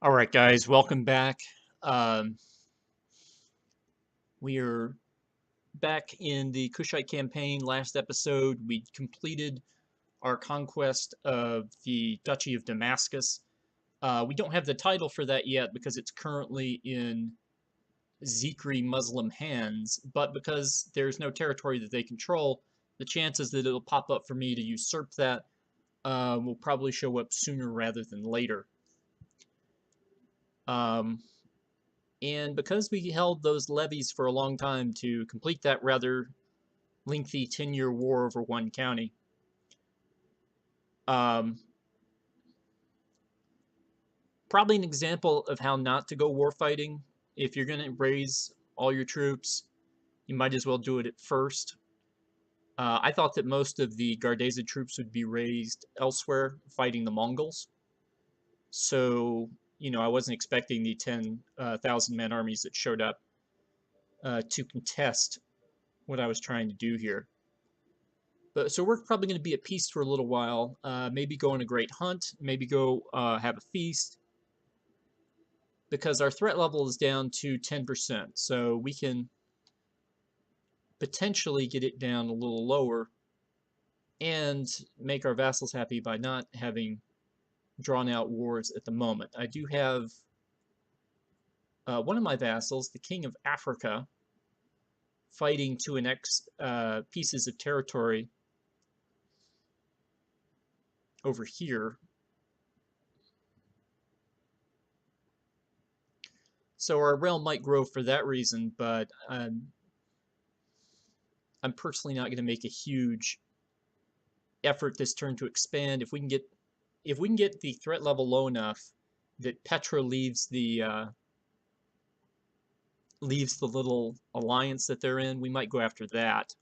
All right, guys, welcome back. Um, we are back in the Kushite campaign. Last episode, we completed our conquest of the Duchy of Damascus. We don't have the title for that yet because it's currently in Zikri Muslim hands, but because there's no territory that they control, the chances that it'll pop up for me to usurp that will probably show up sooner rather than later. Um, And because we held those levies for a long time to complete that rather lengthy 10-year war over one county, um, probably an example of how not to go war fighting. If you're going to raise all your troops, you might as well do it at first. I thought that most of the Gardeza troops would be raised elsewhere fighting the Mongols. So, I wasn't expecting the 10,000 man armies that showed up to contest what I was trying to do here. But so we're probably going to be at peace for a little while. Maybe go on a great hunt. Maybe go have a feast. Because our threat level is down to 10%. So we can potentially get it down a little lower and make our vassals happy by not having drawn out wars at the moment. I do have one of my vassals, the King of Africa, fighting to annex pieces of territory over here. So our realm might grow for that reason, but I'm personally not going to make a huge effort this turn to expand. If we can get the threat level low enough that Petra leaves the little alliance that they're in, we might go after that.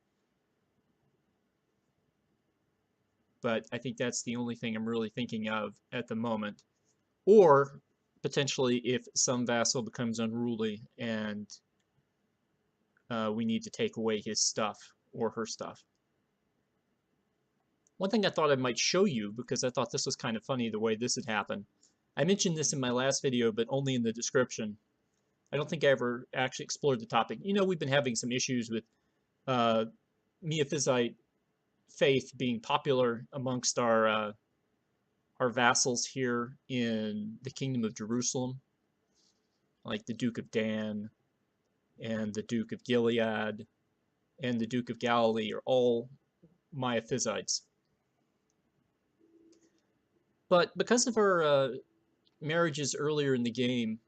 But I think that's the only thing I'm really thinking of at the moment. Or potentially if some vassal becomes unruly and we need to take away his stuff or her stuff. One thing I thought I might show you, because I thought this was kind of funny the way this had happened. I mentioned this in my last video, but only in the description. I don't think I ever actually explored the topic. We've been having some issues with Miaphysite faith being popular amongst our vassals here in the Kingdom of Jerusalem, like the Duke of Dan and the Duke of Gilead and the Duke of Galilee are all Miaphysites. But because of our marriages earlier in the game,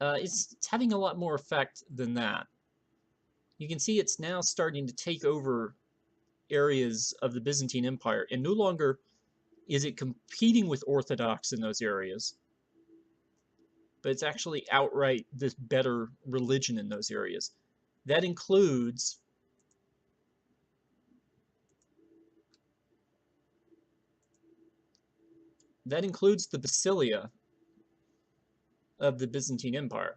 it's having a lot more effect than that. You can see it's now starting to take over areas of the Byzantine Empire, and no longer is it competing with Orthodox in those areas, but it's actually outright this better religion in those areas. That includes the Basilia of the Byzantine Empire.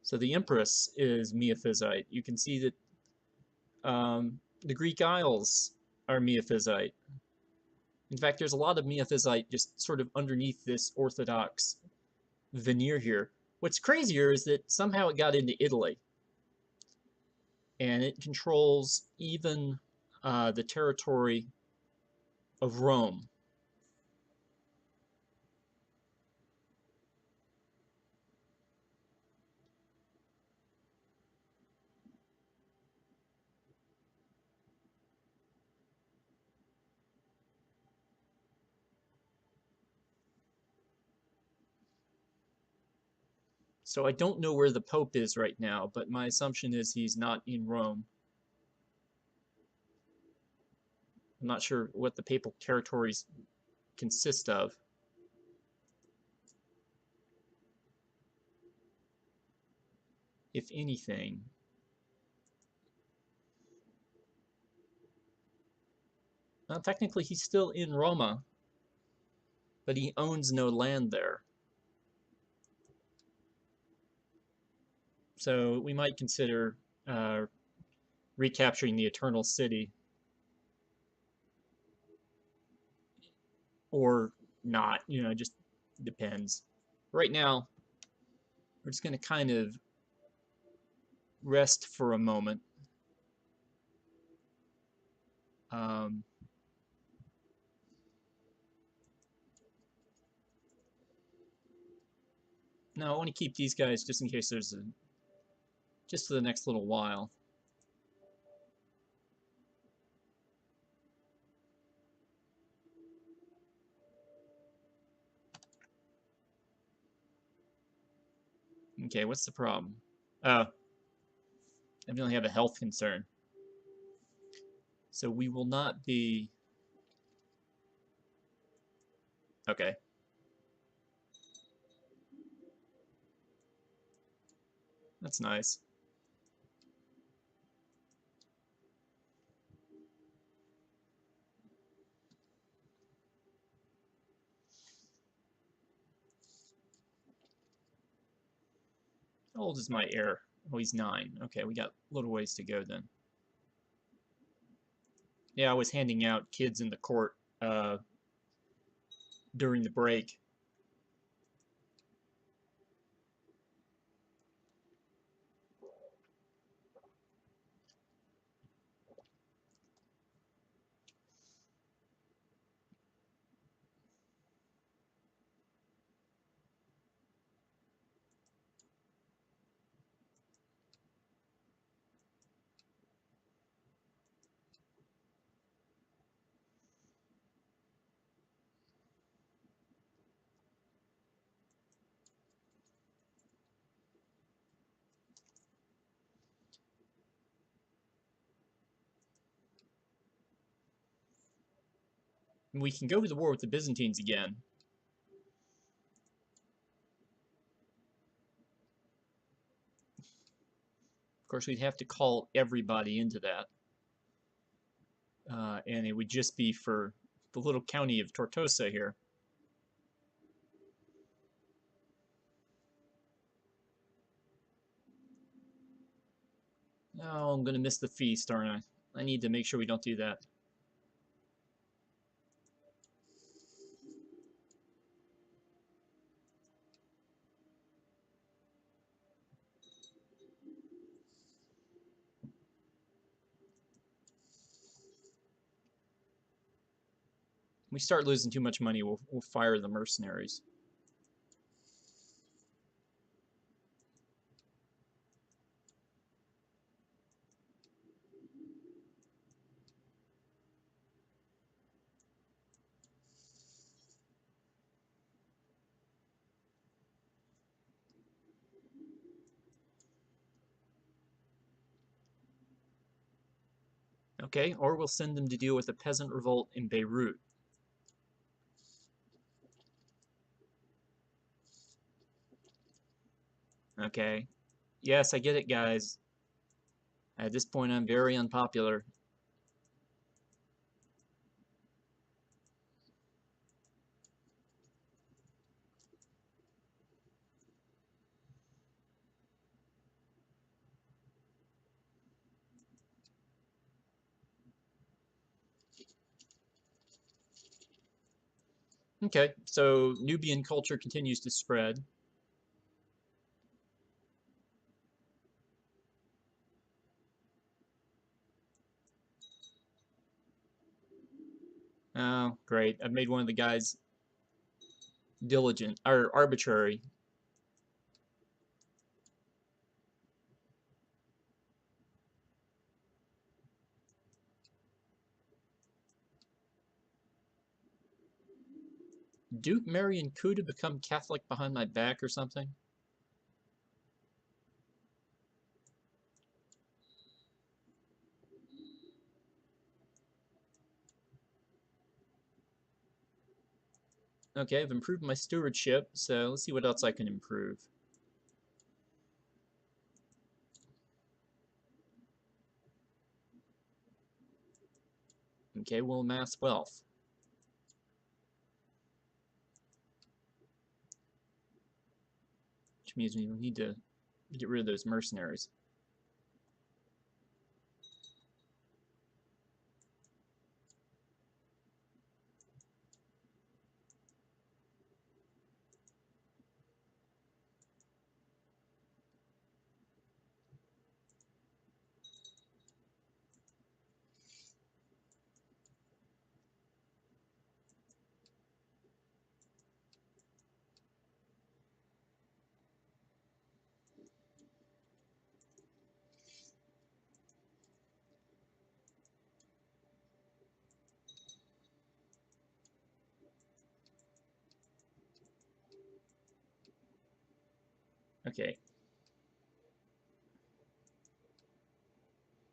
So the Empress is Miaphysite. You can see that the Greek Isles are Miaphysite. In fact, there's a lot of Miaphysite just sort of underneath this Orthodox veneer here. What's crazier is that somehow it got into Italy. And it controls even the territory of Rome. So I don't know where the Pope is right now, but my assumption is he's not in Rome. I'm not sure what the papal territories consist of. If anything. Well, technically he's still in Roma, but he owns no land there. So we might consider recapturing the Eternal City, or not. You know, it just depends. Right now, we're just going to kind of rest for a moment. Um, no, I want to keep these guys just in case there's a just for the next little while. Okay, what's the problem? Oh, evidently have a health concern. So we will not be... Okay. That's nice. How old is my heir? Oh, he's 9. Okay, we got a little ways to go then. Yeah, I was handing out kids in the court during the break. We can go to the war with the Byzantines again. Of course, we'd have to call everybody into that. And it would just be for the little county of Tortosa here. Oh, I'm going to miss the feast, aren't I? I need to make sure we don't do that. If we start losing too much money, we'll fire the mercenaries. Okay, or we'll send them to deal with a peasant revolt in Beirut. Okay. Yes, I get it, guys. At this point, I'm very unpopular. Okay, so Nubian culture continues to spread. Oh, great. I've made one of the guys diligent, or arbitrary. Duke Marion coup to become Catholic behind my back or something? Okay, I've improved my stewardship, so let's see what else I can improve. Okay, we'll amass wealth. Which means we need to get rid of those mercenaries. Okay.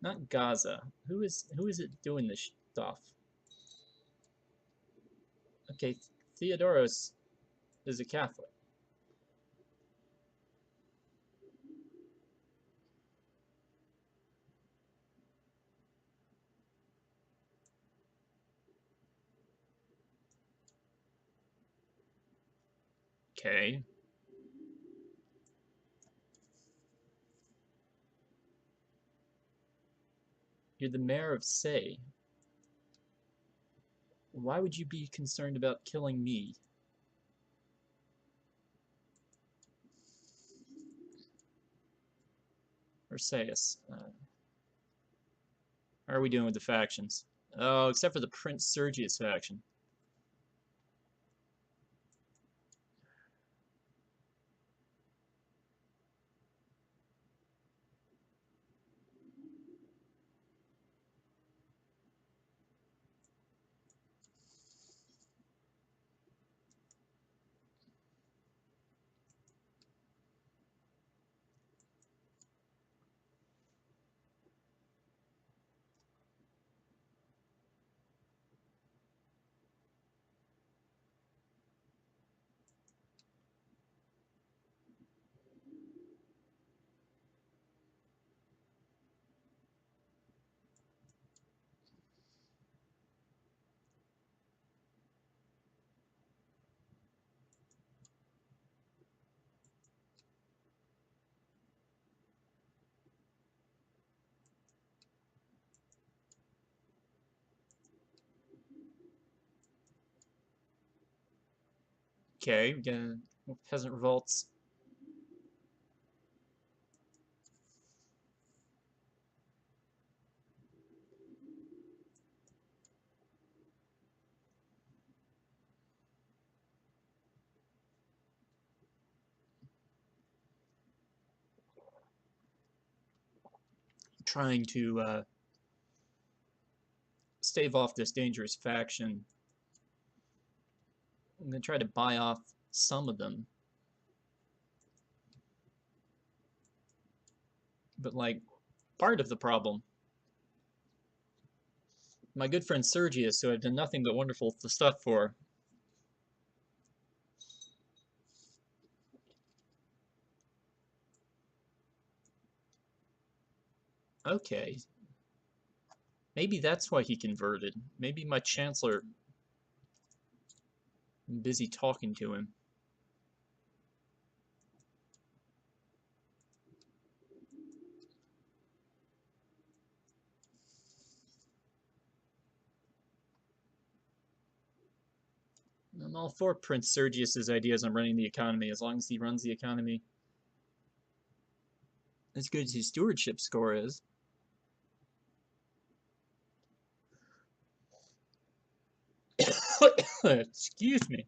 Not Gaza. Who is it doing this stuff? Okay, Theodoros is a Catholic. Okay. You're the mayor of Say. Why would you be concerned about killing me? Perseus. How are we doing with the factions? Oh, except for the Prince Sergius faction. Okay, we got peasant revolts. Trying to stave off this dangerous faction. I'm gonna try to buy off some of them. But like part of the problem, my good friend Sergius, who I've done nothing but wonderful stuff for. Okay. Maybe that's why he converted. Maybe my chancellor busy talking to him. I'm all for Prince Sergius's ideas on running the economy, as long as he runs the economy as good as his stewardship score is. Excuse me.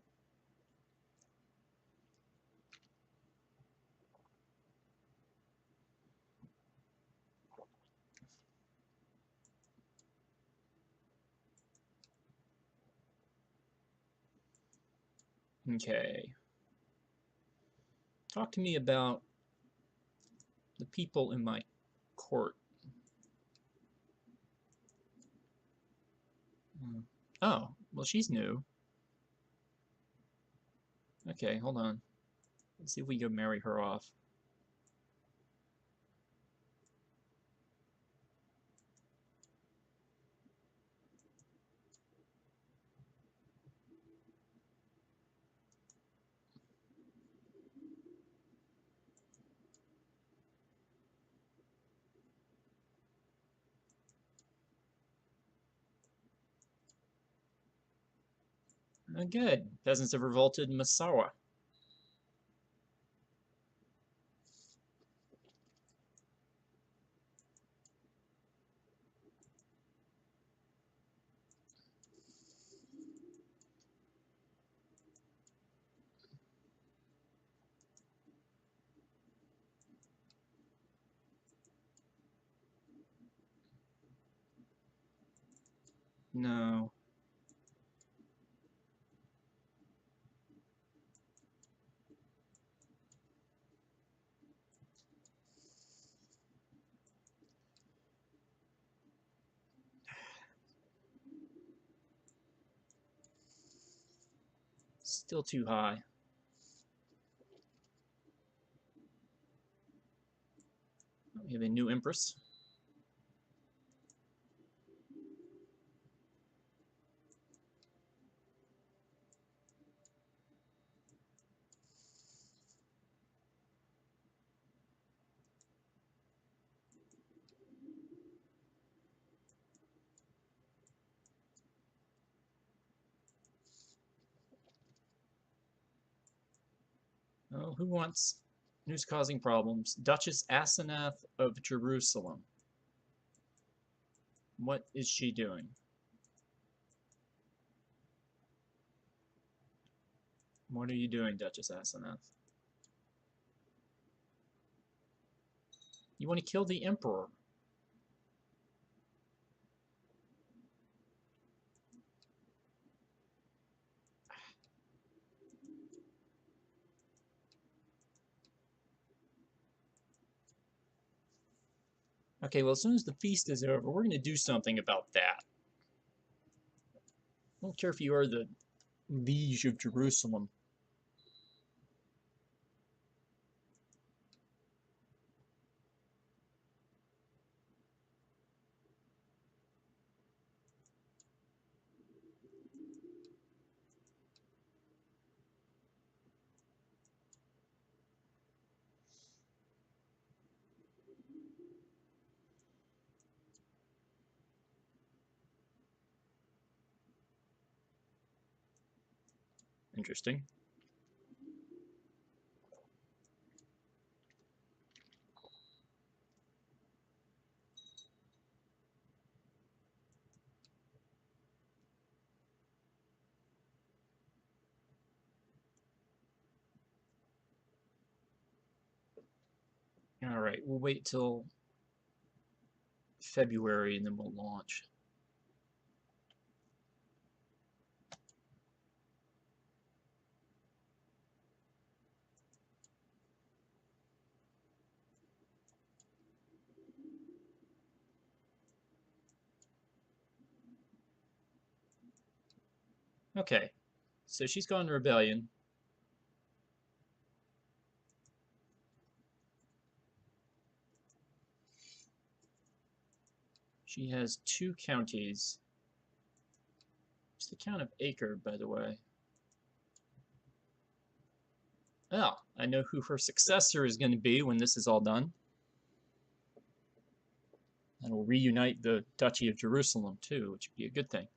Okay. Talk to me about the people in my court. Oh, well, she's new. Okay, hold on. Let's see if we can marry her off. Oh, good. Peasants have revolted in Massawa. No. Still too high. We have a new empress. Oh, who's causing problems? Duchess Asenath of Jerusalem. What is she doing? What are you doing, Duchess Asenath? You want to kill the Emperor. Okay, well, as soon as the feast is over, we're going to do something about that. I don't care if you are the liege of Jerusalem. Interesting. All right, we'll wait till February and then we'll launch. Okay, so she's gone to rebellion. She has 2 counties. What's the count of Acre, by the way? Oh, I know who her successor is going to be when this is all done. That'll reunite the Duchy of Jerusalem, too, which would be a good thing.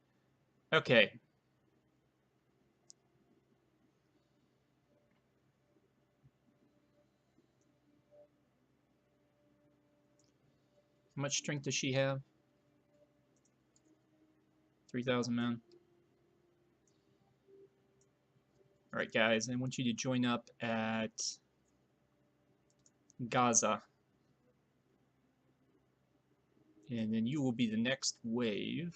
Okay. How much strength does she have? 3,000 men. All right, guys, I want you to join up at Gaza. And then you will be the next wave.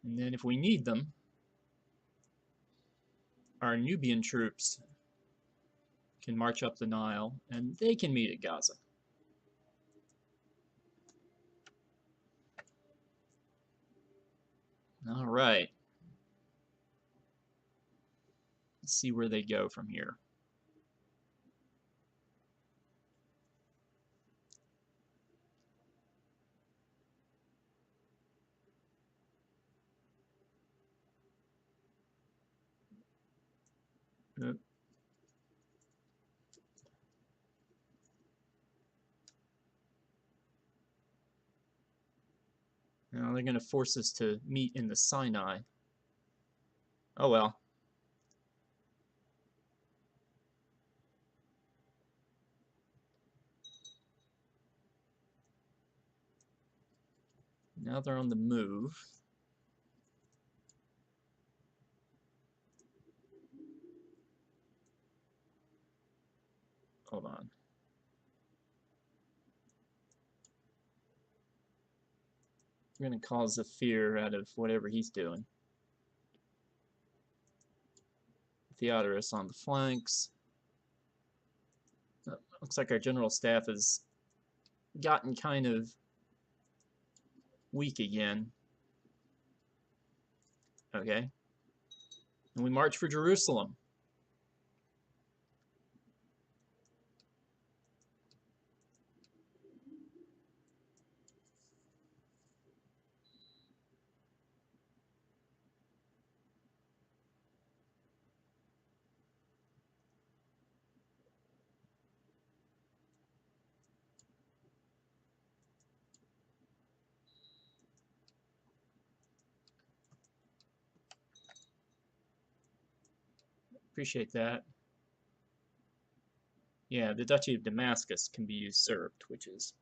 And then if we need them, our Nubian troops can march up the Nile, and they can meet at Gaza. All right. Let's see where they go from here. Now they're going to force us to meet in the Sinai. Oh well. Now they're on the move. Hold on. We're going to cause a fear out of whatever he's doing. Theodorus on the flanks. Looks like our general staff has gotten kind of weak again. Okay. And we march for Jerusalem. Appreciate that. Yeah, the Duchy of Damascus can be usurped, which is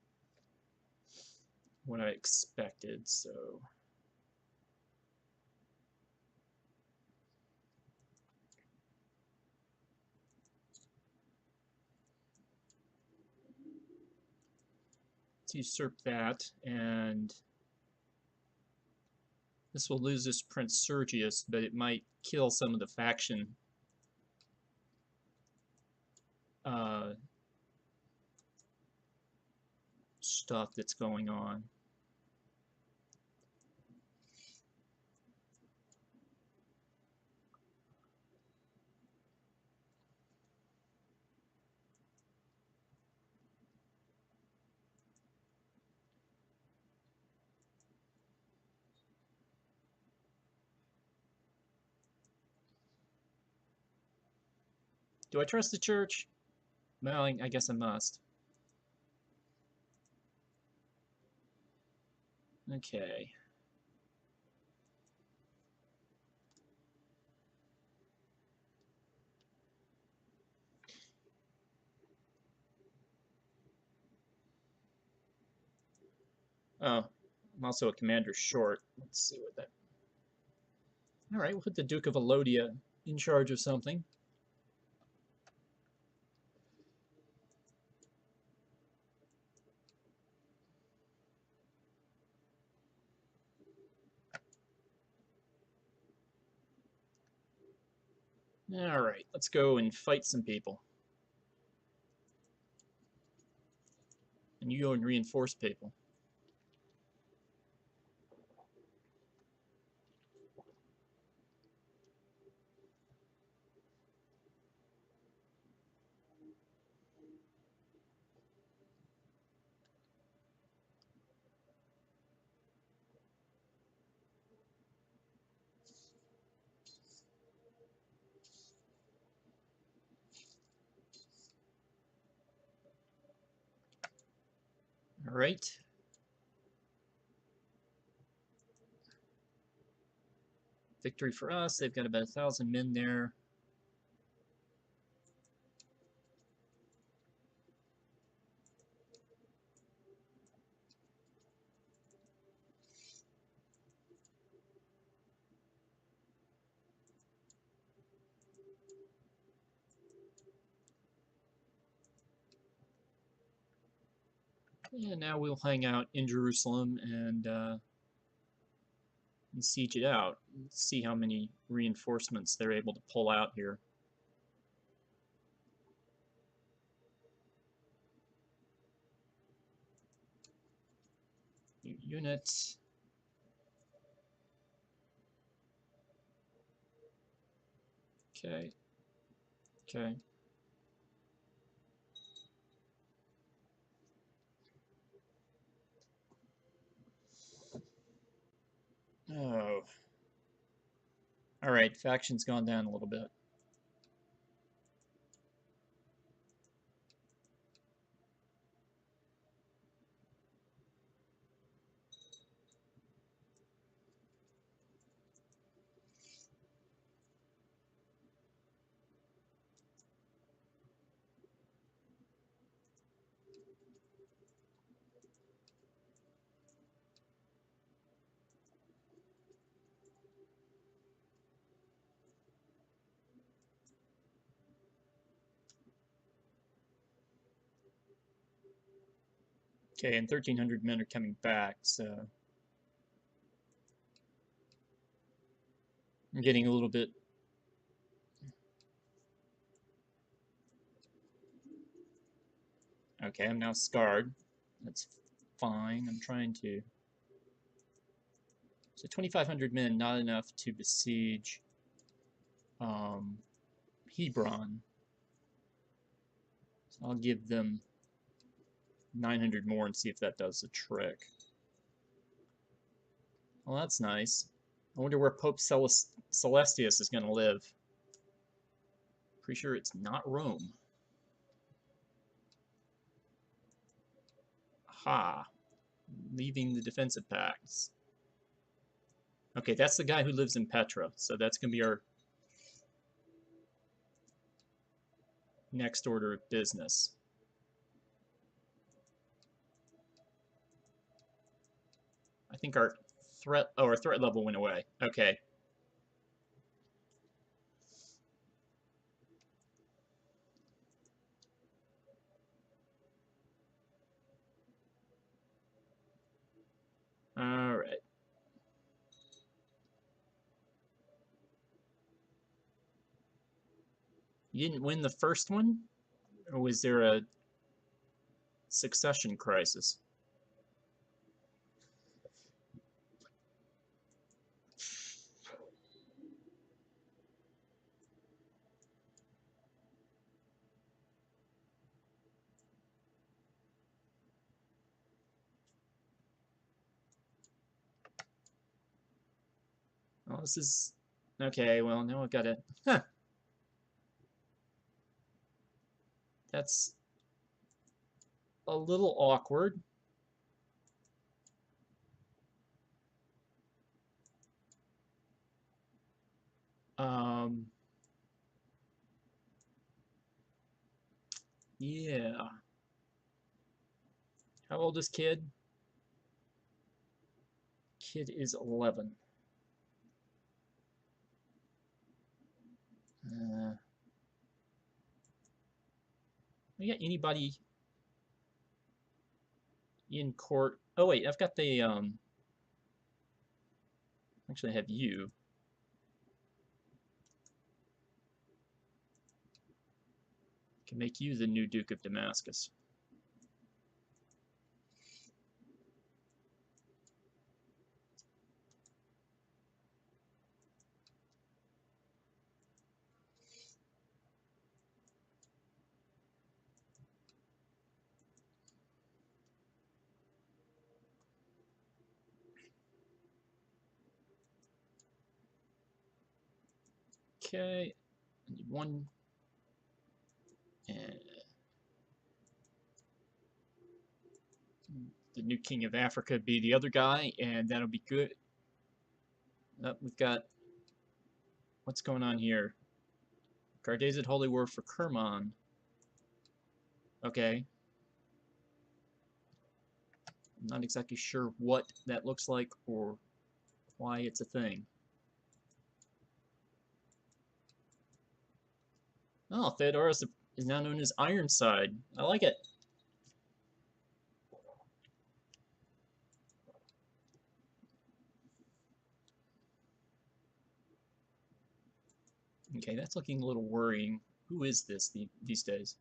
what I expected, so... Let's usurp that, and this will lose this Prince Sergius, but it might kill some of the faction stuff that's going on. Do I trust the church? Well, I guess I must. Okay. Oh, I'm also a commander short. Let's see what that... Alright, we'll put the Duke of Alodia in charge of something. Alright, let's go and fight some people. And you go and reinforce people. Alright. Victory for us. They've got about 1,000 men there. And now we'll hang out in Jerusalem and siege it out. Let's see how many reinforcements they're able to pull out here. Unit. Okay. Okay. Oh. Alright, faction's gone down a little bit. Okay, and 1,300 men are coming back, so... I'm getting a little bit... Okay, I'm now scarred. That's fine. I'm trying to So 2,500 men, not enough to besiege Hebron. So I'll give them 900 more and see if that does the trick. Well, that's nice. I wonder where Pope Celestius is going to live. Pretty sure it's not Rome. Aha. Leaving the defensive pacts. Okay, that's the guy who lives in Petra, so that's going to be our next order of business. I think our threat level went away. Okay. All right. You didn't win the first one? Or was there a succession crisis? Oh, this is... Okay, well, now I've got to... Huh. That's a little awkward. Yeah. How old is Kid? Kid is 11. We got anybody in court? Oh wait, I've got the actually I have you. Can make you the new Duke of Damascus. Okay, I need one. And the new king of Africa be the other guy, and that'll be good. Oh, we've got what's going on here. Cardazid Holy War for Kerman. Okay. I'm not exactly sure what that looks like or why it's a thing. Oh, Theodorus is now known as Ironside. I like it. Okay, that's looking a little worrying. Who is this these days?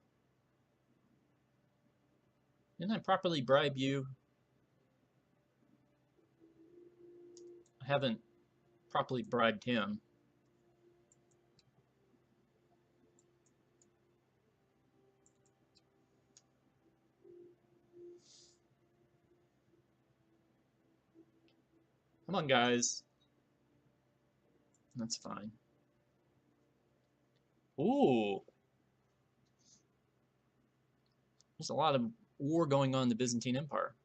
Didn't I properly bribe you? I haven't properly bribed him. Come on, guys. That's fine. Ooh. There's a lot of war going on in the Byzantine Empire.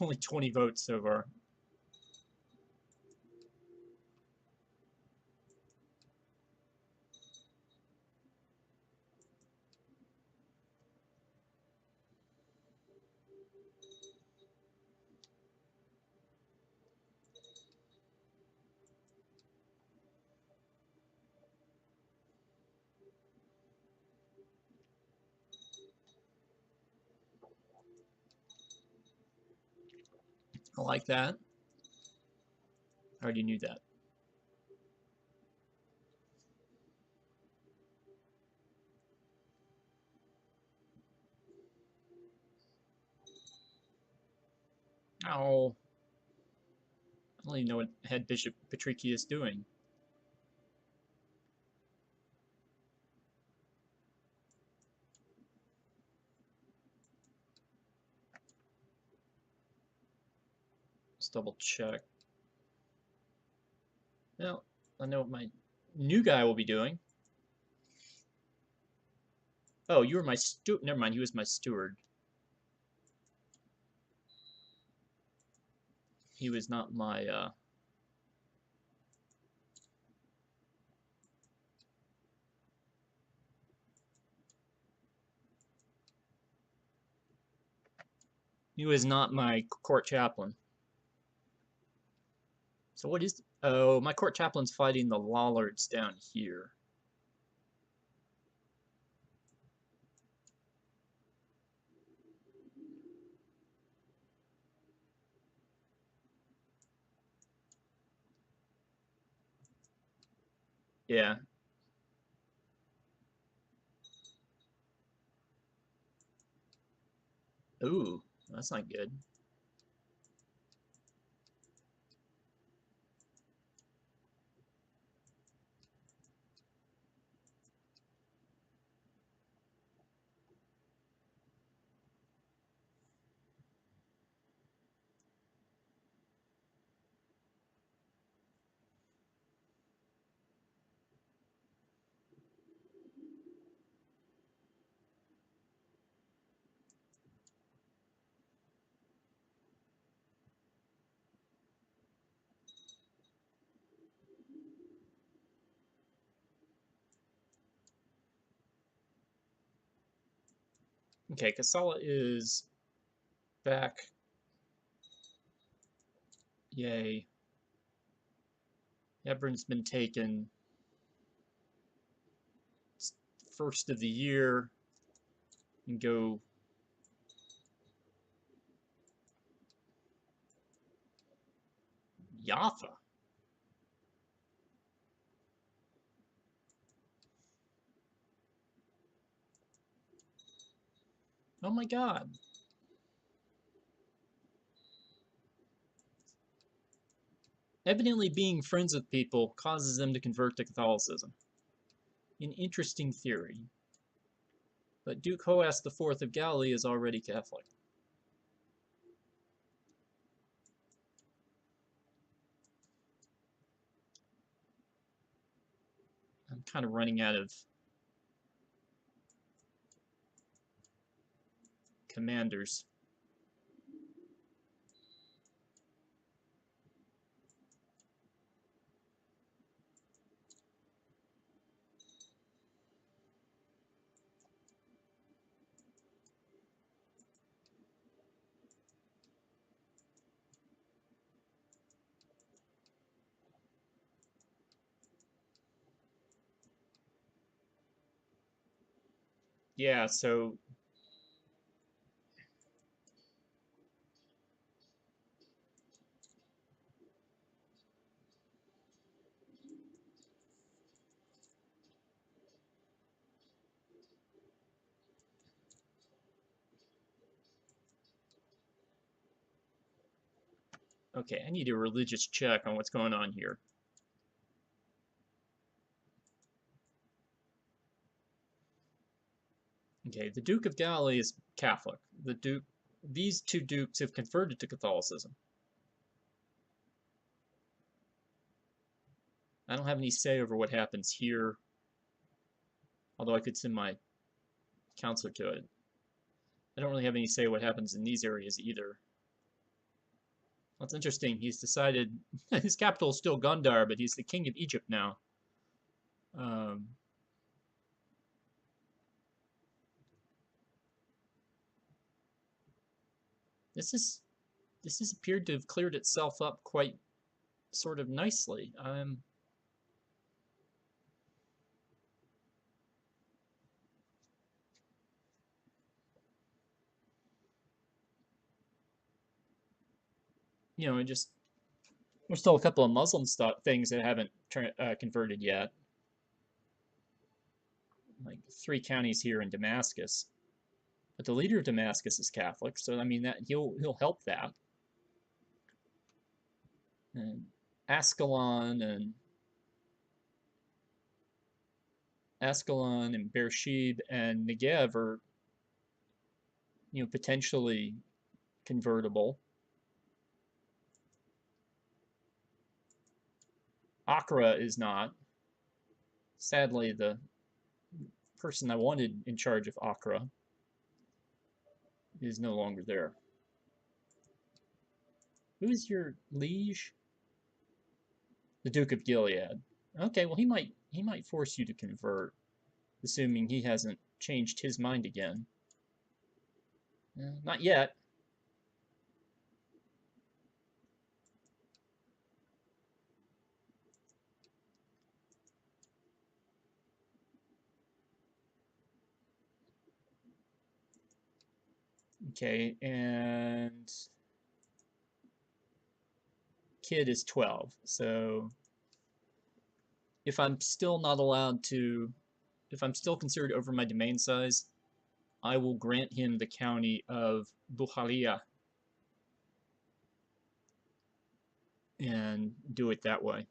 Only 20 votes so far. I like that. I already knew that. Oh, I don't even know what head Bishop Patricia is doing. Let's double check. Well, I know what my new guy will be doing. Oh, you were my steward. Never mind, he was my steward. He was not my, he was not my court chaplain. So what is... Oh, my court chaplain's fighting the Lollards down here. Yeah. Ooh, that's not good. Okay, Kassala is back. Yay. Ebron's been taken. It's first of the year. And go... Jaffa. Oh my god. Evidently being friends with people causes them to convert to Catholicism. An interesting theory. But Duke Hoas IV of Galilee is already Catholic. I'm kind of running out of commanders. Yeah, so... Okay, I need a religious check on what's going on here. Okay, the Duke of Galilee is Catholic. These two dukes have converted to Catholicism. I don't have any say over what happens here, although I could send my counselor to it. I don't really have any say what happens in these areas either. Well, it's interesting. He's decided his capital is still Gondar, but he's the king of Egypt now. Um, this has appeared to have cleared itself up quite sort of nicely. you know, just there's still a couple of Muslim stuff things that haven't converted yet, like 3 counties here in Damascus. But the leader of Damascus is Catholic, so I mean that he'll help that. And Ascalon and Beersheba and Negev are, potentially convertible. Accra is not. Sadly, the person I wanted in charge of Accra is no longer there. Who is your liege? The Duke of Gilead. Okay, well he might force you to convert, assuming he hasn't changed his mind again. Not yet. Okay, and kid is 12. So if I'm still not allowed to, if I'm still considered over my domain size, I will grant him the county of Bukhalia and do it that way.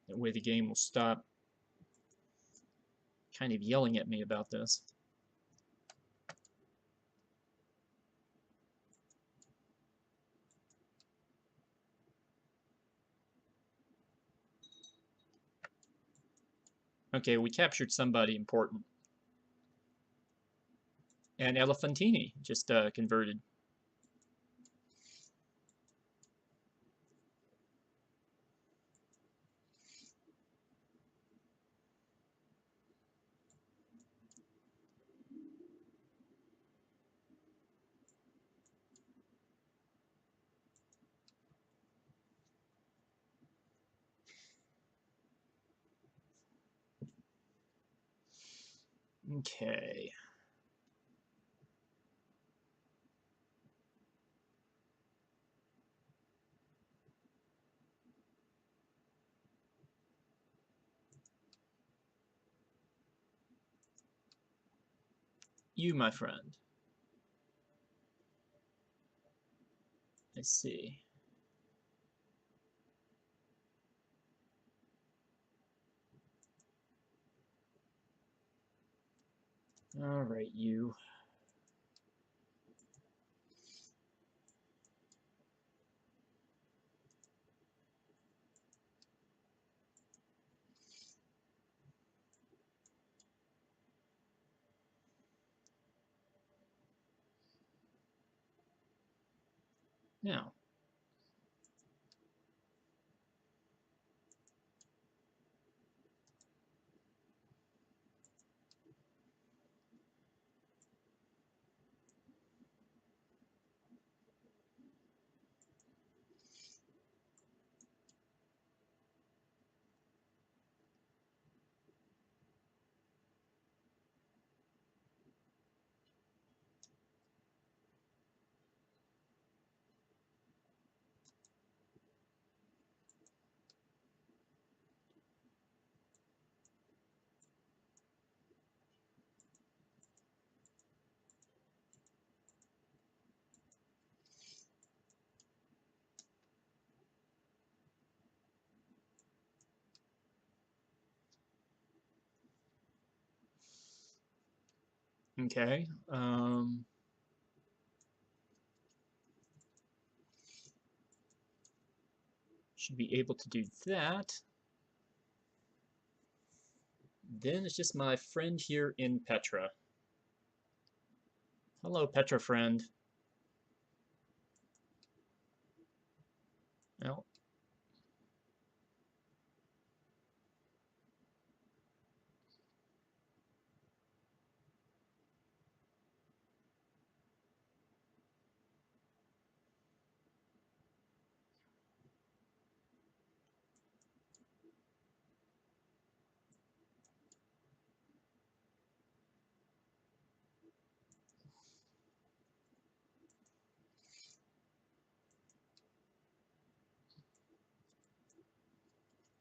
That way the game will stop kind of yelling at me about this. Okay, we captured somebody important. And Elefantini just converted. Okay. You, my friend. I see. All right, you. Now, okay. Should be able to do that. Then it's just my friend here in Petra. Hello, Petra friend. Well,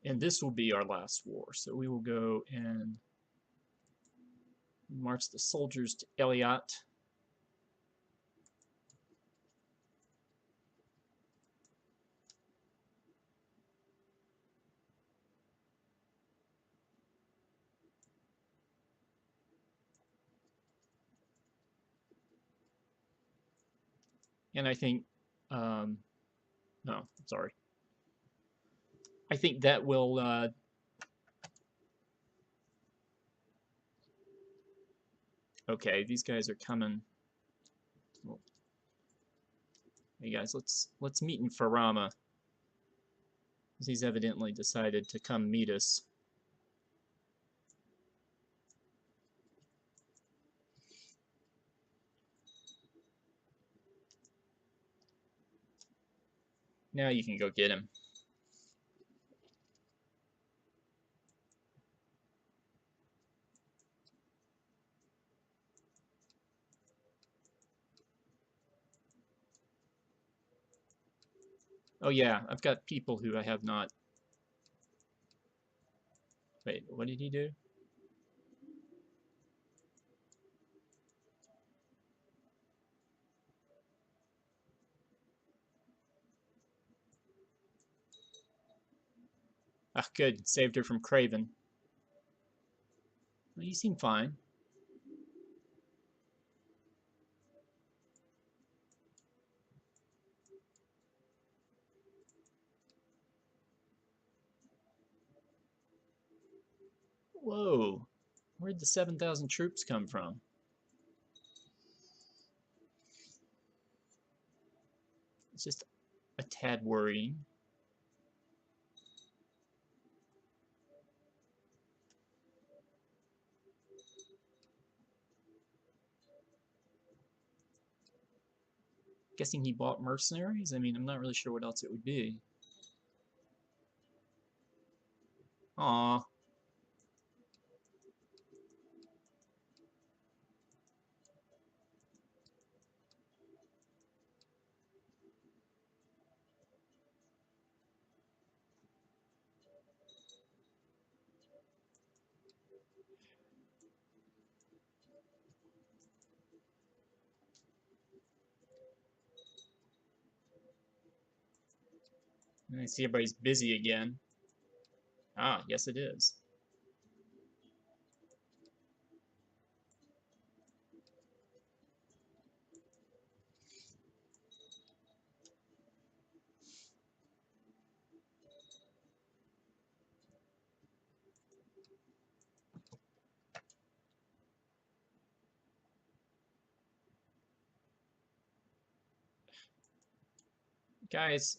And this will be our last war. So we will go and march the soldiers to Eliot. And I think, no, sorry. I think that will, okay, these guys are coming. Well, hey guys, let's meet in Farama. He's evidently decided to come meet us. Now you can go get him. Oh yeah, I've got people who I have not. Wait, what did he do? Ah, good. Saved her from Craven. Well, you seem fine. Whoa. Where'd the 7,000 troops come from? It's just a tad worrying. Guessing he bought mercenaries? I mean, I'm not really sure what else it would be. Aw. And I see everybody's busy again. Ah, yes it is. Guys,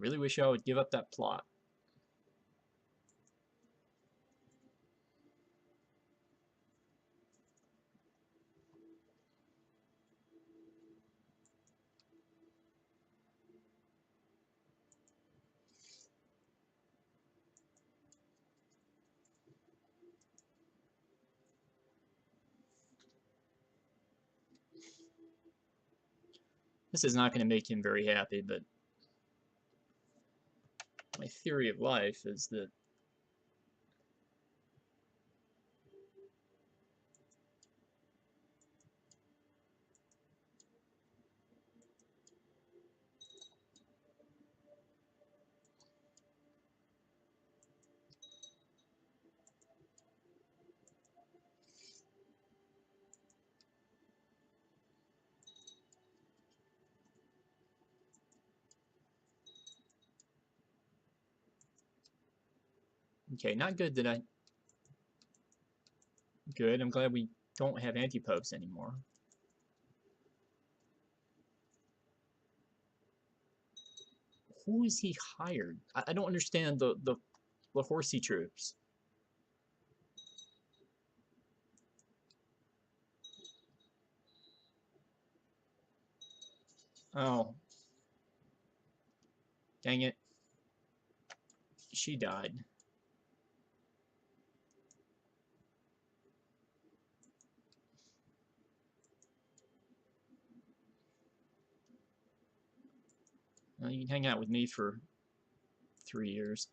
really wish I would give up that plot. This is not going to make him very happy, but my theory of life is that okay, not good that I good. I'm glad we don't have anti-popes anymore. Who is he hired? I don't understand the the horsey troops. Oh. Dang it. She died. Well, you can hang out with me for 3 years.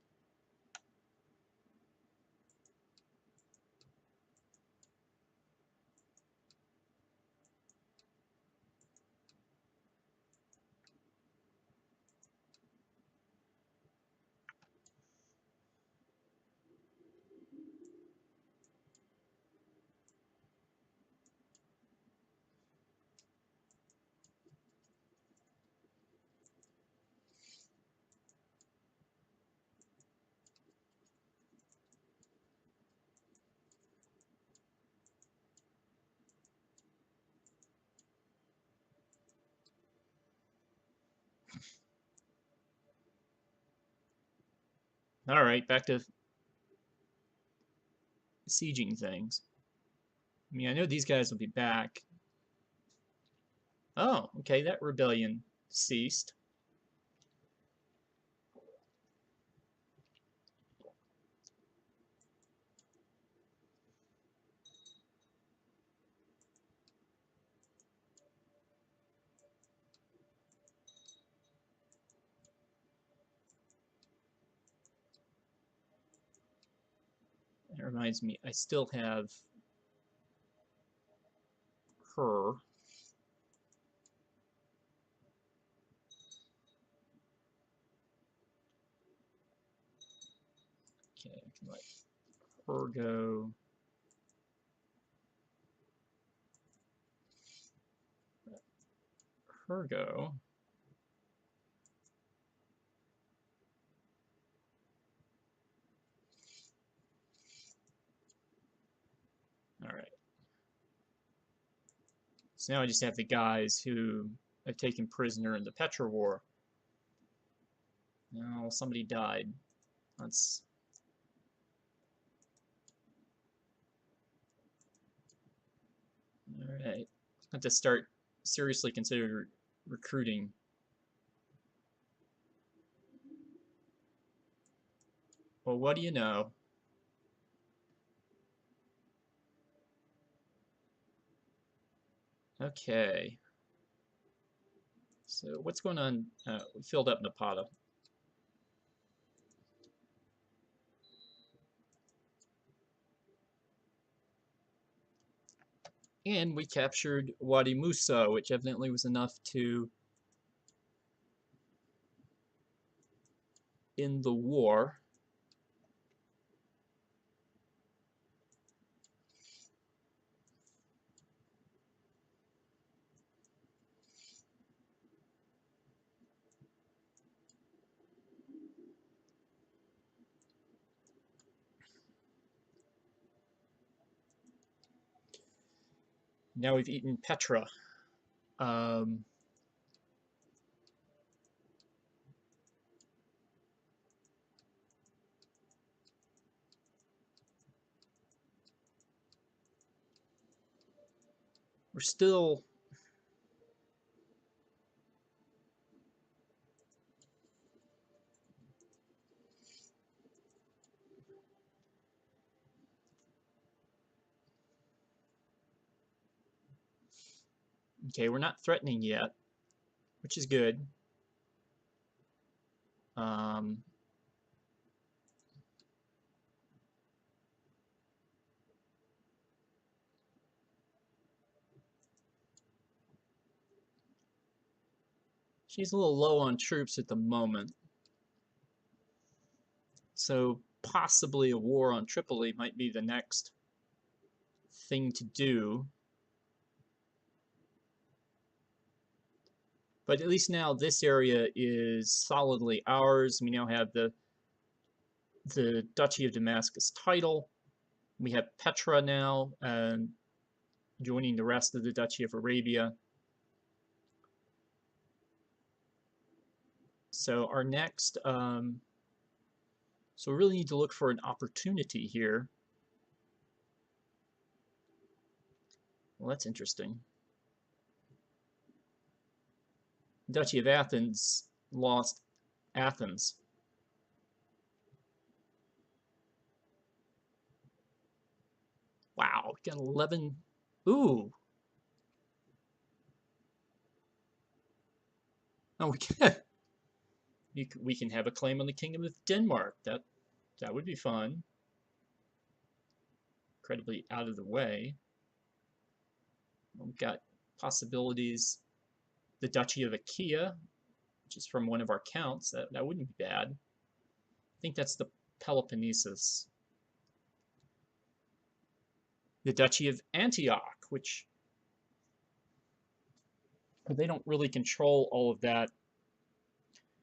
All right, back to sieging things. I mean, I know these guys will be back. Oh, okay, that rebellion ceased. That reminds me, I still have her. Okay, I can let her go. Her go. All right. So now I just have the guys who I've taken prisoner in the Petra War. No, somebody died. That's all right. I have to start seriously consider recruiting. Well, what do you know? Okay. So what's going on? We filled up Napata. And we captured Wadi Musa, which evidently was enough to end the war. Now we've eaten Petra. Um, we're still... Okay, we're not threatening yet, which is good. Um, she's a little low on troops at the moment. So possibly a war on Tripoli might be the next thing to do. But at least now this area is solidly ours. We now have the Duchy of Damascus title. We have Petra now, joining the rest of the Duchy of Arabia. So our next So we really need to look for an opportunity here. Well, that's interesting. Duchy of Athens lost Athens. Wow, we got 11. Ooh. Oh, we can have a claim on the Kingdom of Denmark. That would be fun. Incredibly out of the way. We've got possibilities. The Duchy of Achaia, which is from one of our counts. That wouldn't be bad. I think that's the Peloponnesus. The Duchy of Antioch, which they don't really control all of that.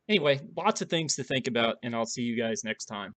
Anyway, lots of things to think about, and I'll see you guys next time.